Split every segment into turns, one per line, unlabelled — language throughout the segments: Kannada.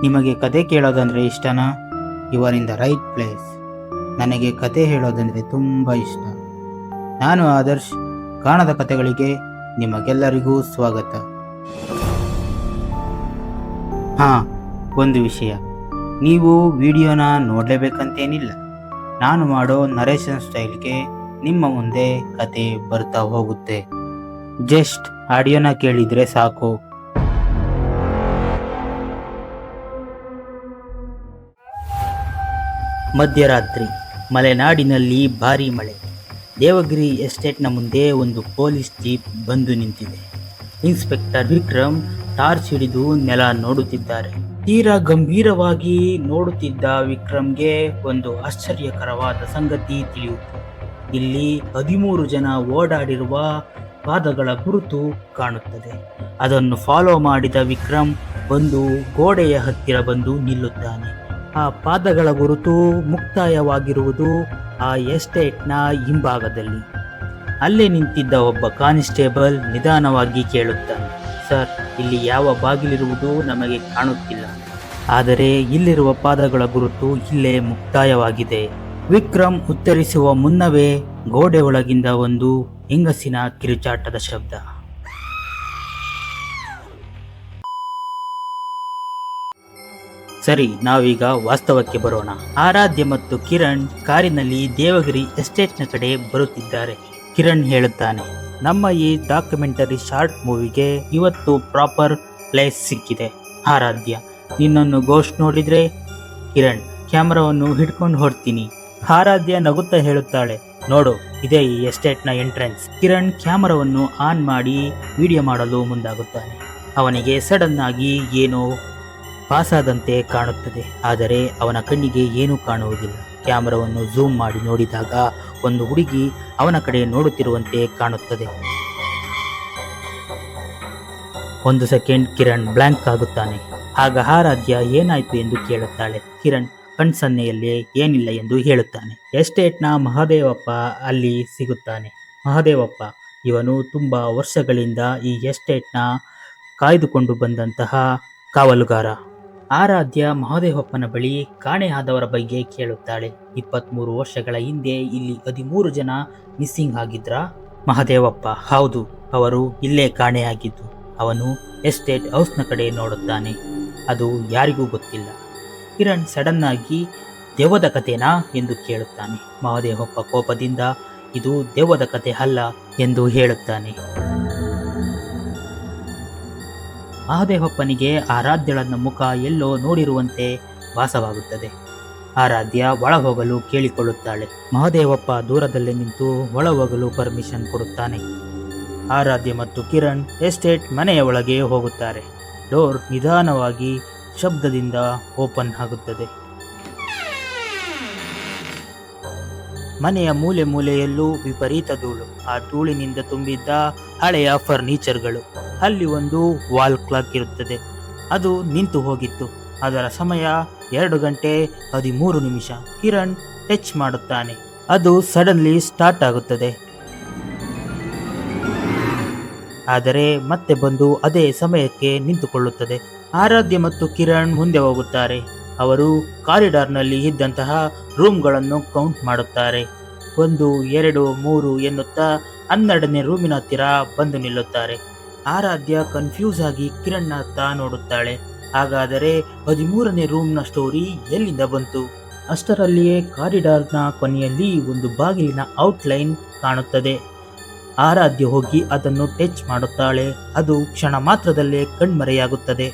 ನಿಮಗೆ ಕತೆ ಕೇಳೋದಂದರೆ ಇಷ್ಟನಾ? You are in the right place. ನನಗೆ ಕತೆ ಹೇಳೋದಂದರೆ ತುಂಬ ಇಷ್ಟ. ನಾನು ಆದರ್ಶ್. ಕಾಣದ ಕತೆಗಳಿಗೆ ನಿಮಗೆಲ್ಲರಿಗೂ ಸ್ವಾಗತ. ಒಂದು ವಿಷಯ, ನೀವು ವಿಡಿಯೋನ ನೋಡಲೇಬೇಕಂತೇನಿಲ್ಲ. ನಾನು ಮಾಡೋ ನರೇಷನ್ ಸ್ಟೈಲ್ಗೆ ನಿಮ್ಮ ಮುಂದೆ ಕತೆ ಬರ್ತಾ ಹೋಗುತ್ತೆ. ಜಸ್ಟ್ ಆಡಿಯೋನ ಕೇಳಿದರೆ ಸಾಕು. ಮಧ್ಯರಾತ್ರಿ, ಮಲೆನಾಡಿನಲ್ಲಿ ಭಾರೀ ಮಳೆ. ದೇವಗಿರಿ ಎಸ್ಟೇಟ್ನ ಮುಂದೆ ಒಂದು ಪೊಲೀಸ್ ಜೀಪ್ ಬಂದು ನಿಂತಿದೆ. ಇನ್ಸ್ಪೆಕ್ಟರ್ ವಿಕ್ರಮ್ ಟಾರ್ಚ್ ಹಿಡಿದು ನೆಲ ನೋಡುತ್ತಿದ್ದಾರೆ. ತೀರಾ ಗಂಭೀರವಾಗಿ ನೋಡುತ್ತಿದ್ದ ವಿಕ್ರಮ್ಗೆ ಒಂದು ಆಶ್ಚರ್ಯಕರವಾದ ಸಂಗತಿ ತಿಳಿಯಿತು. ಇಲ್ಲಿ 13 ಜನ ಓಡಾಡಿರುವ ಪಾದಗಳ ಗುರುತು ಕಾಣುತ್ತದೆ. ಅದನ್ನು ಫಾಲೋ ಮಾಡಿದ ವಿಕ್ರಮ್ ಒಂದು ಗೋಡೆಯ ಹತ್ತಿರ ಬಂದು ನಿಲ್ಲುತ್ತಾನೆ. ಆ ಪಾದಗಳ ಗುರುತು ಮುಕ್ತಾಯವಾಗಿರುವುದು ಆ ಎಸ್ಟೇಟ್ನ ಹಿಂಭಾಗದಲ್ಲಿ. ಅಲ್ಲೇ ನಿಂತಿದ್ದ ಒಬ್ಬ ಕಾನಿಸ್ಟೇಬಲ್ ನಿಧಾನವಾಗಿ ಕೇಳುತ್ತಾನೆ, ಸರ್, ಇಲ್ಲಿ ಯಾವ ಬಾಗಿಲಿರುವುದು ನಮಗೆ ಕಾಣುತ್ತಿಲ್ಲ, ಆದರೆ ಇಲ್ಲಿರುವ ಪಾದಗಳ ಗುರುತು ಇಲ್ಲೇ ಮುಕ್ತಾಯವಾಗಿದೆ. ವಿಕ್ರಮ್ ಉತ್ತರಿಸುವ ಮುನ್ನವೇ ಗೋಡೆ ಒಳಗಿಂದ ಒಂದು ಹೆಂಗಸಿನ ಕಿರುಚಾಟದ ಶಬ್ದ. ಸರಿ, ನಾವೀಗ ವಾಸ್ತವಕ್ಕೆ ಬರೋಣ. ಆರಾಧ್ಯ ಮತ್ತು ಕಿರಣ್ ಕಾರಿನಲ್ಲಿ ದೇವಗಿರಿ ಎಸ್ಟೇಟ್ನ ಕಡೆ ಬರುತ್ತಿದ್ದಾರೆ. ಕಿರಣ್ ಹೇಳುತ್ತಾನೆ, ನಮ್ಮ ಈ ಡಾಕ್ಯುಮೆಂಟರಿ ಶಾರ್ಟ್ ಮೂವಿಗೆ ಇವತ್ತು ಪ್ರಾಪರ್ ಪ್ಲೇಸ್ ಸಿಕ್ಕಿದೆ. ಆರಾಧ್ಯ, ನಿನ್ನನ್ನು ಗೋಸ್ಟ್ ನೋಡಿದ್ರೆ ಕಿರಣ್ ಕ್ಯಾಮರಾವನ್ನು ಹಿಡ್ಕೊಂಡು ಹೊಡ್ತೀನಿ. ಆರಾಧ್ಯ ನಗುತ್ತಾ ಹೇಳುತ್ತಾಳೆ, ನೋಡು, ಇದೇ ಈ ಎಸ್ಟೇಟ್ನ ಎಂಟ್ರೆನ್ಸ್. ಕಿರಣ್ ಕ್ಯಾಮರಾವನ್ನು ಆನ್ ಮಾಡಿ ವಿಡಿಯೋ ಮಾಡಲು ಮುಂದಾಗುತ್ತಾನೆ. ಅವನಿಗೆ ಸಡನ್ ಆಗಿ ಏನೋ ಪಾಸಾದಂತೆ ಕಾಣುತ್ತದೆ, ಆದರೆ ಅವನ ಕಣ್ಣಿಗೆ ಏನೂ ಕಾಣುವುದಿಲ್ಲ. ಕ್ಯಾಮರಾವನ್ನು ಝೂಮ್ ಮಾಡಿ ನೋಡಿದಾಗ ಒಂದು ಹುಡುಗಿ ಅವನ ಕಡೆ ನೋಡುತ್ತಿರುವಂತೆ ಕಾಣುತ್ತದೆ. ಒಂದು ಸೆಕೆಂಡ್ ಕಿರಣ್ ಬ್ಲ್ಯಾಂಕ್ ಆಗುತ್ತಾನೆ. ಆಗ ಆರಾಧ್ಯ ಏನಾಯ್ತು ಎಂದು ಕೇಳುತ್ತಾಳೆ. ಕಿರಣ್ ಕಣ್ಸನ್ನೆಯಲ್ಲಿ ಏನಿಲ್ಲ ಎಂದು ಹೇಳುತ್ತಾನೆ. ಎಸ್ಟೇಟ್ನ ಮಹದೇವಪ್ಪ ಅಲ್ಲಿ ಸಿಗುತ್ತಾನೆ. ಮಹದೇವಪ್ಪ ಇವನು ತುಂಬ ವರ್ಷಗಳಿಂದ ಈ ಎಸ್ಟೇಟ್ನ ಕಾಯ್ದುಕೊಂಡು ಬಂದಂತಹ ಕಾವಲುಗಾರ. ಆರಾಧ್ಯ ಮಹದೇವಪ್ಪನ ಬಳಿ ಕಾಣೆಯಾದವರ ಬಗ್ಗೆ ಕೇಳುತ್ತಾಳೆ. 23 ವರ್ಷಗಳ ಹಿಂದೆ ಇಲ್ಲಿ 13 ಜನ ಮಿಸ್ಸಿಂಗ್ ಆಗಿದ್ರಾ? ಮಹದೇವಪ್ಪ, ಹೌದು, ಅವರು ಇಲ್ಲೇ ಕಾಣೆಯಾಗಿದ್ದು. ಅವನು ಎಸ್ಟೇಟ್ ಹೌಸ್ನ ಕಡೆ ನೋಡುತ್ತಾನೆ. ಅದು ಯಾರಿಗೂ ಗೊತ್ತಿಲ್ಲ. ಕಿರಣ್ ಸಡನ್ ಆಗಿ ದೆವ್ವದ ಕಥೆನಾ ಎಂದು ಕೇಳುತ್ತಾನೆ. ಮಹದೇವಪ್ಪ ಕೋಪದಿಂದ ಇದು ದೆವ್ವದ ಕಥೆ ಅಲ್ಲ ಎಂದು ಹೇಳುತ್ತಾನೆ. ಮಹದೇವಪ್ಪನಿಗೆ ಆರಾಧ್ಯಳನ್ನ ಮುಖ ಎಲ್ಲೋ ನೋಡಿರುವಂತೆ ಭಾಸವಾಗುತ್ತದೆ. ಆರಾಧ್ಯ ಒಳ ಹೋಗಲು ಕೇಳಿಕೊಳ್ಳುತ್ತಾಳೆ. ಮಹದೇವಪ್ಪ ದೂರದಲ್ಲೇ ನಿಂತು ಒಳ ಹೋಗಲು ಪರ್ಮಿಷನ್ ಕೊಡುತ್ತಾನೆ. ಆರಾಧ್ಯ ಮತ್ತು ಕಿರಣ್ ಎಸ್ಟೇಟ್ ಮನೆಯ ಒಳಗೆ ಹೋಗುತ್ತಾರೆ. ಡೋರ್ ನಿಧಾನವಾಗಿ ಶಬ್ದದಿಂದ ಓಪನ್ ಆಗುತ್ತದೆ. ಮನೆಯ ಮೂಲೆ ಮೂಲೆಯಲ್ಲೂ ವಿಪರೀತ ಧೂಳು. ಆ ಧೂಳಿನಿಂದ ತುಂಬಿದ್ದ ಹಳೆಯ ಫರ್ನಿಚರ್ಗಳು. ಅಲ್ಲಿ ಒಂದು ವಾಲ್ ಕ್ಲಾಕ್ ಇರುತ್ತದೆ. ಅದು ನಿಂತು ಹೋಗಿತ್ತು. ಅದರ ಸಮಯ 2 ಗಂಟೆ 13 ನಿಮಿಷ. ಕಿರಣ್ ಟಚ್ ಮಾಡುತ್ತಾನೆ. ಅದು ಸಡನ್ಲಿ ಸ್ಟಾರ್ಟ್ ಆಗುತ್ತದೆ, ಆದರೆ ಮತ್ತೆ ಬಂದು ಅದೇ ಸಮಯಕ್ಕೆ ನಿಂತುಕೊಳ್ಳುತ್ತದೆ. ಆರಾಧ್ಯ ಮತ್ತು ಕಿರಣ್ ಮುಂದೆ ಹೋಗುತ್ತಾರೆ. ಅವರು ಕಾರಿಡಾರ್ನಲ್ಲಿ ಇದ್ದಂತಹ ರೂಮ್ಗಳನ್ನು ಕೌಂಟ್ ಮಾಡುತ್ತಾರೆ. 1, 2, 3 ಎನ್ನುತ್ತಾ 12ನೇ ರೂಮಿನ ಹತ್ತಿರ ಬಂದು ನಿಲ್ಲುತ್ತಾರೆ. ಆರಾಧ್ಯ ಕನ್ಫ್ಯೂಸ್ ಆಗಿ ಕಿರಣ್ ಹತ್ತ ನೋಡುತ್ತಾಳೆ. ಹಾಗಾದರೆ 13ನೇ ರೂಮ್ನ ಸ್ಟೋರಿ ಎಲ್ಲಿಂದ ಬಂತು? ಅಷ್ಟರಲ್ಲಿಯೇ ಕಾರಿಡಾರ್ನ ಕೊನೆಯಲ್ಲಿ ಒಂದು ಬಾಗಿಲಿನ ಔಟ್ಲೈನ್ ಕಾಣುತ್ತದೆ. ಆರಾಧ್ಯ ಹೋಗಿ ಅದನ್ನು ಟಚ್ ಮಾಡುತ್ತಾಳೆ. ಅದು ಕ್ಷಣ ಮಾತ್ರದಲ್ಲೇ ಕಣ್ಮರೆಯಾಗುತ್ತದೆ.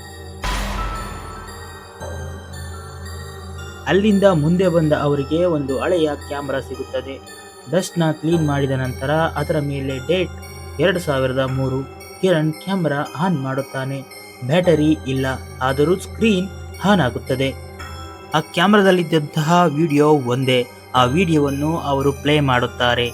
ಅಲ್ಲಿಂದ ಮುಂದೆ ಬಂದ ಅವರಿಗೆ ಒಂದು ಹಳೆಯ ಕ್ಯಾಮ್ರಾ ಸಿಗುತ್ತದೆ. ಡಸ್ಟ್ನ ಕ್ಲೀನ್ ಮಾಡಿದ ನಂತರ ಅದರ ಮೇಲೆ ಡೇಟ್ 2003. ಕಿರಣ್ ಕ್ಯಾಮ್ರಾ ಆನ್ ಮಾಡುತ್ತಾನೆ. ಬ್ಯಾಟರಿ ಇಲ್ಲ, ಆದರೂ ಸ್ಕ್ರೀನ್ ಆನ್ ಆಗುತ್ತದೆ. ಆ ಕ್ಯಾಮ್ರಾದಲ್ಲಿದ್ದಂತಹ ವಿಡಿಯೋ ಒಂದೇ. ಆ ವಿಡಿಯೋವನ್ನು ಅವರು ಪ್ಲೇ ಮಾಡುತ್ತಾರೆ.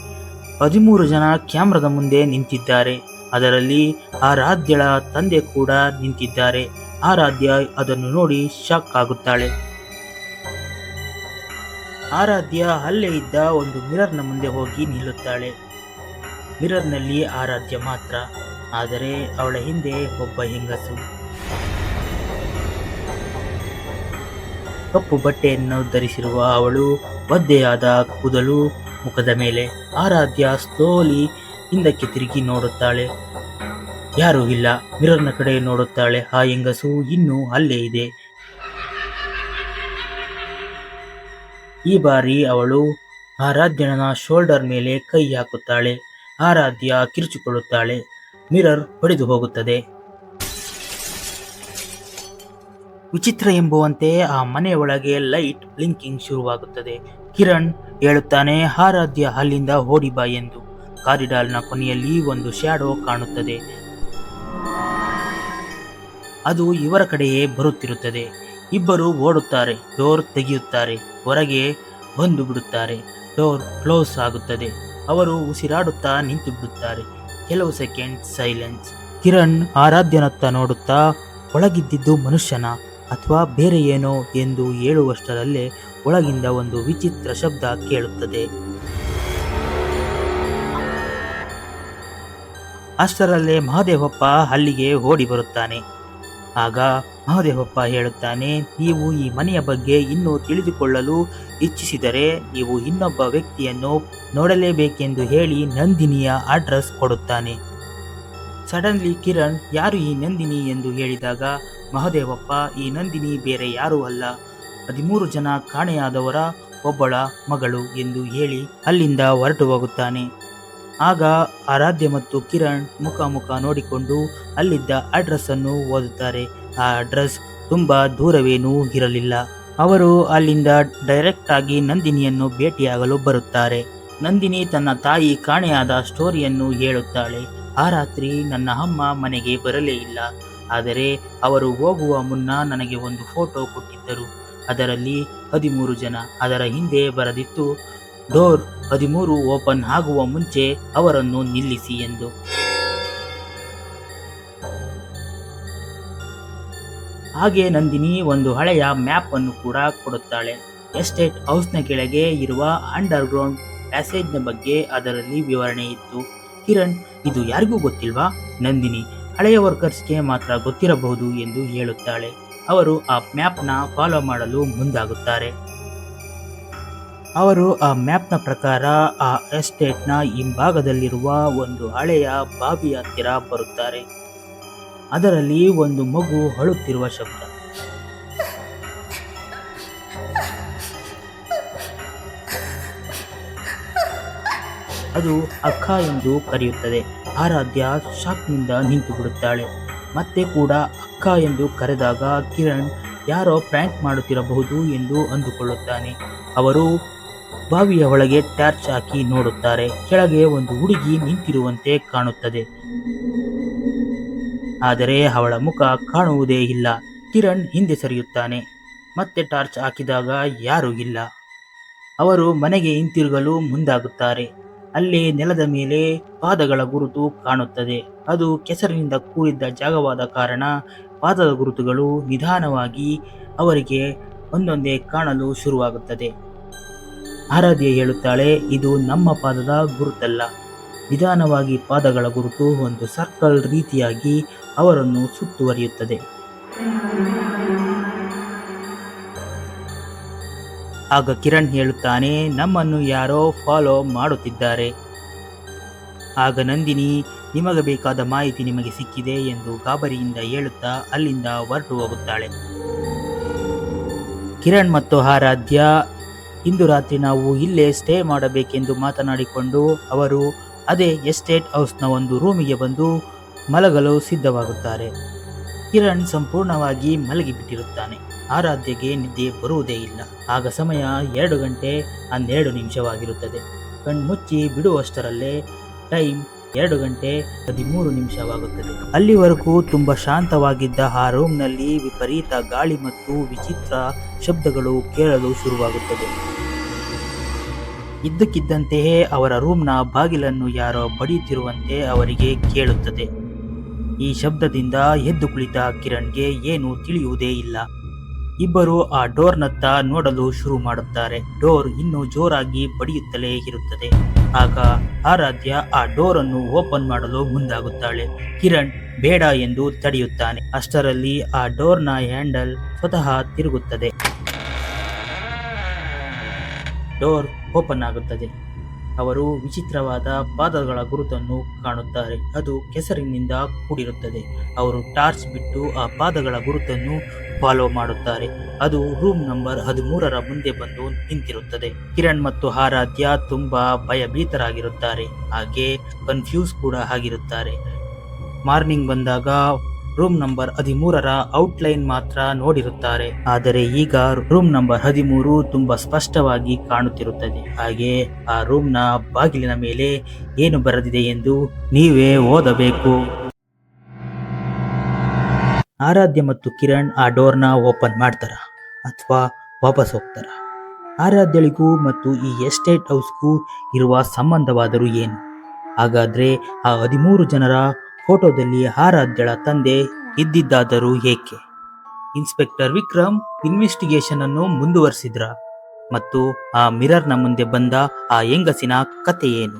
13 ಜನ ಕ್ಯಾಮ್ರಾದ ಮುಂದೆ ನಿಂತಿದ್ದಾರೆ. ಅದರಲ್ಲಿ ಆರಾಧ್ಯಳ ತಂದೆ ಕೂಡ ನಿಂತಿದ್ದಾರೆ. ಆರಾಧ್ಯ ಅದನ್ನು ನೋಡಿ ಶಾಕ್ ಆಗುತ್ತಾಳೆ. ಆರಾಧ್ಯ ಅಲ್ಲೇ ಇದ್ದ ಒಂದು ಮಿರರ್ನ ಮುಂದೆ ಹೋಗಿ ನಿಲ್ಲುತ್ತಾಳೆ. ಮಿರರ್ನಲ್ಲಿ ಆರಾಧ್ಯ ಮಾತ್ರ, ಆದರೆ ಅವಳ ಹಿಂದೆ ಒಬ್ಬ ಹೆಂಗಸು. ಕಪ್ಪು ಬಟ್ಟೆಯನ್ನು ಧರಿಸಿರುವ ಅವಳು, ಒದ್ದೆಯಾದ ಕೂದಲು ಮುಖದ ಮೇಲೆ. ಆರಾಧ್ಯ ಸ್ಲೋಲಿ ಹಿಂದಕ್ಕೆ ತಿರುಗಿ ನೋಡುತ್ತಾಳೆ. ಯಾರೂ ಇಲ್ಲ. ಮಿರರ್ನ ಕಡೆ ನೋಡುತ್ತಾಳೆ. ಆ ಹೆಂಗಸು ಇನ್ನೂ ಅಲ್ಲೇ ಇದೆ. ಈ ಬಾರಿ ಅವಳು ಆರಾಧ್ಯನ ಶೋಲ್ಡರ್ ಮೇಲೆ ಕೈ ಹಾಕುತ್ತಾಳೆ. ಆರಾಧ್ಯ ಕಿರುಚಿಕೊಳ್ಳುತ್ತಾಳೆ. ಮಿರರ್ ಹೊಡೆದು ಹೋಗುತ್ತದೆ. ವಿಚಿತ್ರ ಎಂಬುವಂತೆ ಆ ಮನೆಯ ಒಳಗೆ ಲೈಟ್ ಬ್ಲಿಂಕಿಂಗ್ ಶುರುವಾಗುತ್ತದೆ. ಕಿರಣ್ ಹೇಳುತ್ತಾನೆ, ಆರಾಧ್ಯ ಅಲ್ಲಿಂದ ಓಡಿ ಬಾ ಎಂದು. ಕಾರಿಡಾರ್ನ ಕೊನೆಯಲ್ಲಿ ಒಂದು ಶ್ಯಾಡೋ ಕಾಣುತ್ತದೆ. ಅದು ಇವರ ಕಡೆಯೇ ಬರುತ್ತಿರುತ್ತದೆ. ಇಬ್ಬರು ಓಡುತ್ತಾರೆ. ಡೋರ್ ತೆಗೆಯುತ್ತಾರೆ. ಹೊರಗೆ ಬಂದು ಬಿಡುತ್ತಾರೆ. ಡೋರ್ ಕ್ಲೋಸ್ ಆಗುತ್ತದೆ. ಅವರು ಉಸಿರಾಡುತ್ತಾ ನಿಂತು ಬಿಡುತ್ತಾರೆ. ಕೆಲವು ಸೆಕೆಂಡ್ ಸೈಲೆನ್ಸ್. ಕಿರಣ್ ಆರಾಧ್ಯನತ್ತ ನೋಡುತ್ತಾ, ಒಳಗಿದ್ದಿದ್ದು ಮನುಷ್ಯನ ಅಥವಾ ಬೇರೆ ಏನೋ ಎಂದು ಹೇಳುವಷ್ಟರಲ್ಲೇ ಒಳಗಿಂದ ಒಂದು ವಿಚಿತ್ರ ಶಬ್ದ ಕೇಳುತ್ತದೆ. ಅಷ್ಟರಲ್ಲೇ ಮಹದೇವಪ್ಪ ಅಲ್ಲಿಗೆ ಓಡಿ ಬರುತ್ತಾನೆ. ಆಗ ಮಹದೇವಪ್ಪ ಹೇಳುತ್ತಾನೆ, ನೀವು ಈ ಮನೆಯ ಬಗ್ಗೆ ಇನ್ನೂ ತಿಳಿದುಕೊಳ್ಳಲು ಇಚ್ಛಿಸಿದರೆ ನೀವು ಇನ್ನೊಬ್ಬ ವ್ಯಕ್ತಿಯನ್ನು ನೋಡಲೇಬೇಕೆಂದು ಹೇಳಿ ನಂದಿನಿಯ ಅಡ್ರೆಸ್ ಕೊಡುತ್ತಾನೆ. ಸಡನ್ಲಿ ಕಿರಣ್ ಯಾರು ಈ ನಂದಿನಿ ಎಂದು ಹೇಳಿದಾಗ ಮಹದೇವಪ್ಪ, ಈ ನಂದಿನಿ ಬೇರೆ ಯಾರೂ ಅಲ್ಲ, 13 ಜನ ಕಾಣೆಯಾದವರ ಒಬ್ಬಳ ಮಗಳು ಎಂದು ಹೇಳಿ ಅಲ್ಲಿಂದ ಹೊರಟು ಹೋಗುತ್ತಾನೆ. ಆಗ ಆರಾಧ್ಯ ಮತ್ತು ಕಿರಣ್ ಮುಖ ನೋಡಿಕೊಂಡು ಅಲ್ಲಿದ್ದ ಅಡ್ರೆಸ್ ಅನ್ನು ಓದುತ್ತಾರೆ. ಆ ಅಡ್ರೆಸ್ ತುಂಬಾ ದೂರವೇನೂ ಇರಲಿಲ್ಲ. ಅವರು ಅಲ್ಲಿಂದ ಡೈರೆಕ್ಟ್ ಆಗಿ ನಂದಿನಿಯನ್ನು ಭೇಟಿಯಾಗಲು ಬರುತ್ತಾರೆ. ನಂದಿನಿ ತನ್ನ ತಾಯಿ ಕಾಣೆಯಾದ ಸ್ಟೋರಿಯನ್ನು ಹೇಳುತ್ತಾಳೆ. ಆ ರಾತ್ರಿ ನನ್ನ ಅಮ್ಮ ಮನೆಗೆ ಬರಲೇ ಇಲ್ಲ. ಆದರೆ ಅವರು ಹೋಗುವ ಮುನ್ನ ನನಗೆ ಒಂದು ಫೋಟೋ ಕೊಟ್ಟಿದ್ದರು. ಅದರಲ್ಲಿ 13 ಜನ. ಅದರ ಹಿಂದೆ ಬರೆದಿತ್ತು, ಡೋರ್ 13 ಓಪನ್ ಆಗುವ ಮುಂಚೆ ಅವರನ್ನು ನಿಲ್ಲಿಸಿ ಎಂದು. ಹಾಗೆ ನಂದಿನಿ ಒಂದು ಹಳೆಯ ಮ್ಯಾಪ್ ಅನ್ನು ಕೂಡ ಕೊಡುತ್ತಾಳೆ. ಎಸ್ಟೇಟ್ ಹೌಸ್ನ ಕೆಳಗೆ ಇರುವ ಅಂಡರ್ ಗ್ರೌಂಡ್ ಪ್ಯಾಸೇಜ್ನ ಬಗ್ಗೆ ಅದರಲ್ಲಿ ವಿವರಣೆ ಇತ್ತು. ಕಿರಣ್, ಇದು ಯಾರಿಗೂ ಗೊತ್ತಿಲ್ವಾ? ನಂದಿನಿ, ಹಳೆಯ ವರ್ಕರ್ಸ್ಗೆ ಮಾತ್ರ ಗೊತ್ತಿರಬಹುದು ಎಂದು ಹೇಳುತ್ತಾಳೆ. ಅವರು ಆ ಮ್ಯಾಪ್ನ ಫಾಲೋ ಮಾಡಲು ಮುಂದಾಗುತ್ತಾರೆ. ಅವರು ಆ ಮ್ಯಾಪ್ನ ಪ್ರಕಾರ ಆ ಎಸ್ಟೇಟ್ನ ಹಿಂಭಾಗದಲ್ಲಿರುವ ಒಂದು ಹಳೆಯ ಬಾವಿಯ ಹತ್ತಿರ ಬರುತ್ತಾರೆ. ಅದರಲ್ಲಿ ಒಂದು ಮಗು ಅಳುತ್ತಿರುವ ಶಬ್ದ. ಅದು ಅಕ್ಕ ಎಂದು ಕರೆಯುತ್ತದೆ. ಆರಾಧ್ಯ ಶಾಕ್ನಿಂದ ನಿಂತು ಬಿಡುತ್ತಾಳೆ. ಮತ್ತೆ ಕೂಡ ಅಕ್ಕ ಎಂದು ಕರೆದಾಗ ಕಿರಣ್ ಯಾರೋ ಪ್ರ್ಯಾಂಕ್ ಮಾಡುತ್ತಿರಬಹುದು ಎಂದು ಅಂದುಕೊಳ್ಳುತ್ತಾನೆ. ಅವರು ಬಾವಿಯ ಒಳಗೆ ಟಾರ್ಚ್ ಹಾಕಿ ನೋಡುತ್ತಾರೆ. ಕೆಳಗೆ ಒಂದು ಹುಡುಗಿ ನಿಂತಿರುವಂತೆ ಕಾಣುತ್ತದೆ. ಆದರೆ ಅವಳ ಮುಖ ಕಾಣುವುದೇ ಇಲ್ಲ. ಕಿರಣ್ ಹಿಂದೆ ಸರಿಯುತ್ತಾನೆ. ಮತ್ತೆ ಟಾರ್ಚ್ ಹಾಕಿದಾಗ ಯಾರೂ ಇಲ್ಲ. ಅವರು ಮನೆಗೆ ಹಿಂತಿರುಗಲು ಮುಂದಾಗುತ್ತಾರೆ. ಅಲ್ಲಿ ನೆಲದ ಮೇಲೆ ಪಾದಗಳ ಗುರುತು ಕಾಣುತ್ತದೆ. ಅದು ಕೆಸರಿನಿಂದ ಕೂಡಿದ್ದ ಜಾಗವಾದ ಕಾರಣ ಪಾದದ ಗುರುತುಗಳು ನಿಧಾನವಾಗಿ ಅವರಿಗೆ ಒಂದೊಂದೇ ಕಾಣಲು ಶುರುವಾಗುತ್ತದೆ. ಆರಾಧ್ಯ ಹೇಳುತ್ತಾಳೆ, ಇದು ನಮ್ಮ ಪಾದದ ಗುರುತಲ್ಲ. ನಿಧಾನವಾಗಿ ಪಾದಗಳ ಗುರುತು ಒಂದು ಸರ್ಕಲ್ ರೀತಿಯಾಗಿ ಅವರನ್ನು ಸುತ್ತುವರಿಯುತ್ತದೆ. ಆಗ ಕಿರಣ್ ಹೇಳುತ್ತಾನೆ, ನಮ್ಮನ್ನು ಯಾರೋ ಫಾಲೋ ಮಾಡುತ್ತಿದ್ದಾರೆ. ಆಗ ನಂದಿನಿ, ನಿಮಗೆ ಬೇಕಾದ ಮಾಹಿತಿ ನಿಮಗೆ ಸಿಕ್ಕಿದೆ ಎಂದು ಗಾಬರಿಯಿಂದ ಹೇಳುತ್ತಾ ಅಲ್ಲಿಂದ ಹೊರಟು ಹೋಗುತ್ತಾಳೆ. ಕಿರಣ್ ಮತ್ತು ಆರಾಧ್ಯ ಇಂದು ರಾತ್ರಿ ನಾವು ಇಲ್ಲೇ ಸ್ಟೇ ಮಾಡಬೇಕೆಂದು ಮಾತನಾಡಿಕೊಂಡು ಅವರು ಅದೇ ಎಸ್ಟೇಟ್ ಹೌಸ್ನ ಒಂದು ರೂಮಿಗೆ ಬಂದು ಮಲಗಲು ಸಿದ್ಧವಾಗುತ್ತಾರೆ. ಕಿರಣ್ ಸಂಪೂರ್ಣವಾಗಿ ಮಲಗಿಬಿಟ್ಟಿರುತ್ತಾನೆ. ಆರಾಧ್ಯಗೆ ನಿದ್ದೆ ಬರುವುದೇ ಇಲ್ಲ. ಆಗ ಸಮಯ 2 ಗಂಟೆ 12 ನಿಮಿಷವಾಗಿರುತ್ತದೆ. ಕಣ್ಮುಚ್ಚಿ ಬಿಡುವಷ್ಟರಲ್ಲೇ ಟೈಮ್ 2 ಗಂಟೆ 13 ನಿಮಿಷವಾಗುತ್ತದೆ. ಅಲ್ಲಿವರೆಗೂ ತುಂಬ ಶಾಂತವಾಗಿದ್ದ ಆ ರೂಮ್ನಲ್ಲಿ ವಿಪರೀತ ಗಾಳಿ ಮತ್ತು ವಿಚಿತ್ರ ಶಬ್ದಗಳು ಕೇಳಲು ಶುರುವಾಗುತ್ತದೆ. ಇದ್ದಕ್ಕಿದ್ದಂತೆಯೇ ಅವರ ರೂಮ್ನ ಬಾಗಿಲನ್ನು ಯಾರೋ ಬಡಿಯುತ್ತಿರುವಂತೆ ಅವರಿಗೆ ಕೇಳುತ್ತದೆ. ಈ ಶಬ್ದದಿಂದ ಎದ್ದು ಕುಳಿತ ಕಿರಣ್ಗೆ ಏನೂ ತಿಳಿಯುವುದೇ ಇಲ್ಲ. ಇಬ್ಬರು ಆ ಡೋರ್ನತ್ತ ನೋಡಲು ಶುರು ಮಾಡುತ್ತಾರೆ. ಡೋರ್ ಇನ್ನೂ ಜೋರಾಗಿ ಬಡಿಯುತ್ತಲೇ ಇರುತ್ತದೆ. ಆಗ ಆರಾಧ್ಯ ಆ ಡೋರ್ ಅನ್ನು ಓಪನ್ ಮಾಡಲು ಮುಂದಾಗುತ್ತಾಳೆ. ಕಿರಣ್ ಬೇಡ ಎಂದು ತಡೆಯುತ್ತಾನೆ. ಅಷ್ಟರಲ್ಲಿ ಆ ಡೋರ್ನ ಹ್ಯಾಂಡಲ್ ಸ್ವತಃ ತಿರುಗುತ್ತದೆ. ಡೋರ್ ಓಪನ್ ಆಗುತ್ತದೆ. ಅವರು ವಿಚಿತ್ರವಾದ ಪಾದಗಳ ಗುರುತನ್ನು ಕಾಣುತ್ತಾರೆ. ಅದು ಕೆಸರಿನಿಂದ ಕೂಡಿರುತ್ತದೆ. ಅವರು ಟಾರ್ಚ್ ಬಿಟ್ಟು ಆ ಪಾದಗಳ ಗುರುತನ್ನು ಫಾಲೋ ಮಾಡುತ್ತಾರೆ. ಅದು ರೂಮ್ ನಂಬರ್ 13ರ ಮುಂದೆ ಬಂದು ನಿಂತಿರುತ್ತದೆ. ಕಿರಣ್ ಮತ್ತು ಆರಾಧ್ಯ ತುಂಬಾ ಭಯಭೀತರಾಗಿರುತ್ತಾರೆ, ಹಾಗೆ ಕನ್ಫ್ಯೂಸ್ ಕೂಡ ಆಗಿರುತ್ತಾರೆ. ಮಾರ್ನಿಂಗ್ ಬಂದಾಗ ರೂಮ್ ನಂಬರ್ 13ರ ಔಟ್ಲೈನ್ ಮಾತ್ರ ನೋಡಿರುತ್ತಾರೆ. ಆದರೆ ಈಗ ರೂಮ್ ನಂಬರ್ 13 ತುಂಬಾ ಸ್ಪಷ್ಟವಾಗಿ ಕಾಣುತ್ತಿರುತ್ತದೆ. ಹಾಗೆ ಆ ರೂಮ್ನ ಬಾಗಿಲಿನ ಮೇಲೆ ಏನು ಬರೆದಿದೆ ಎಂದು ನೀವೇ ಓದಬೇಕು. ಆರಾಧ್ಯ ಮತ್ತು ಕಿರಣ್ ಆ ಡೋರ್ನ ಓಪನ್ ಮಾಡ್ತಾರ ಅಥವಾ ವಾಪಸ್ ಹೋಗ್ತಾರ? ಆರಾಧ್ಯಳಿಗೂ ಮತ್ತು ಈ ಎಸ್ಟೇಟ್ ಹೌಸ್ಗೂ ಇರುವ ಸಂಬಂಧವಾದರೂ ಏನು? ಹಾಗಾದ್ರೆ ಆ 13 ಜನರ ಫೋಟೋದಲ್ಲಿ ಆರಾಧ್ಯಳ ತಂದೆ ಇದ್ದಿದ್ದಾದರೂ ಏಕೆ? ಇನ್ಸ್ಪೆಕ್ಟರ್ ವಿಕ್ರಮ್ ಇನ್ವೆಸ್ಟಿಗೇಷನ್ ಅನ್ನು ಮುಂದುವರಿಸಿದ್ರ? ಮತ್ತು ಆ ಮಿರರ್ನ ಮುಂದೆ ಬಂದ ಆ ಹೆಂಗಸಿನ ಕತೆ ಏನು?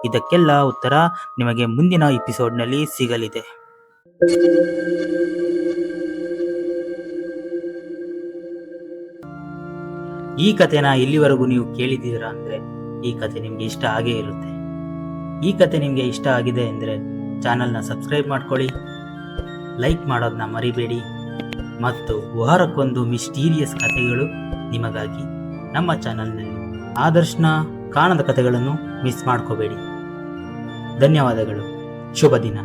ಇದಕ್ಕೆಲ್ಲ ಉತ್ತರ ನಿಮಗೆ ಮುಂದಿನ ಎಪಿಸೋಡ್ನಲ್ಲಿ ಸಿಗಲಿದೆ. ಈ ಕಥೆನ ಇಲ್ಲಿವರೆಗೂ ನೀವು ಕೇಳಿದ್ದೀರಾ ಅಂದರೆ ಈ ಕತೆ ನಿಮಗೆ ಇಷ್ಟ ಆಗೇ ಇರುತ್ತೆ. ಈ ಕತೆ ನಿಮಗೆ ಇಷ್ಟ ಆಗಿದೆ ಅಂದರೆ ಚಾನಲ್ನ ಸಬ್ಸ್ಕ್ರೈಬ್ ಮಾಡ್ಕೊಳ್ಳಿ, ಲೈಕ್ ಮಾಡೋದನ್ನ ಮರಿಬೇಡಿ, ಮತ್ತು ವಾರಕ್ಕೊಂದು ಮಿಸ್ಟೀರಿಯಸ್ ಕಥೆಗಳು ನಿಮಗಾಗಿ ನಮ್ಮ ಚಾನಲ್ನಲ್ಲಿ. ಆದರ್ಶನ ಕಾಣದ ಕಥೆಗಳನ್ನು ಮಿಸ್ ಮಾಡ್ಕೋಬೇಡಿ. ಧನ್ಯವಾದಗಳು. ಶುಭ ದಿನ.